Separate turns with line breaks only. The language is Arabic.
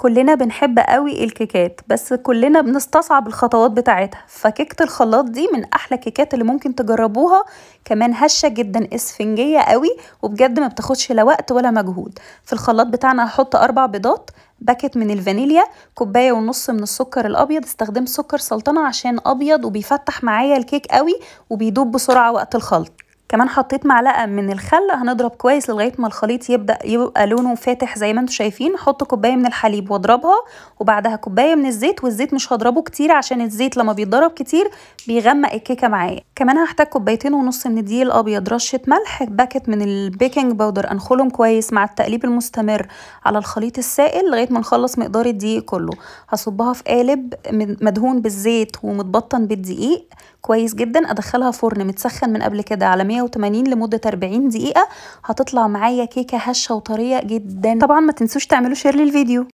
كلنا بنحب قوي الكيكات، بس كلنا بنستصعب الخطوات بتاعتها. فكيكة الخلاط دي من احلى الكيكات اللي ممكن تجربوها، كمان هشة جدا، اسفنجية قوي، وبجد ما بتاخدش لا وقت ولا مجهود. في الخلاط بتاعنا هحط 4 بيضات، باكت من الفانيليا، كوباية ونص من السكر الابيض. استخدمت سكر سلطنة عشان ابيض وبيفتح معايا الكيك قوي وبيدوب بسرعة وقت الخلط. كمان حطيت معلقه من الخل. هنضرب كويس لغايه ما الخليط يبقى لونه فاتح زي ما انتم شايفين. احط كوبايه من الحليب واضربها، وبعدها كوبايه من الزيت. والزيت مش هضربه كتير عشان الزيت لما بيتضرب كتير بيغمق الكيكه معايا. كمان هحتاج كوبايتين ونص من الدقيق الابيض، رشه ملح، باكت من البيكنج باودر. انخلهم كويس مع التقليب المستمر على الخليط السائل لغايه ما نخلص مقدار الدقيق كله. هصبها في قالب مدهون بالزيت ومتبطن بالدقيق كويس جدا. ادخلها فرن متسخن من قبل كده على 180 لمده 40 دقيقه. هتطلع معايا كيكه هشه وطريه جدا. طبعا ما تنسوش تعملوا شير للفيديو.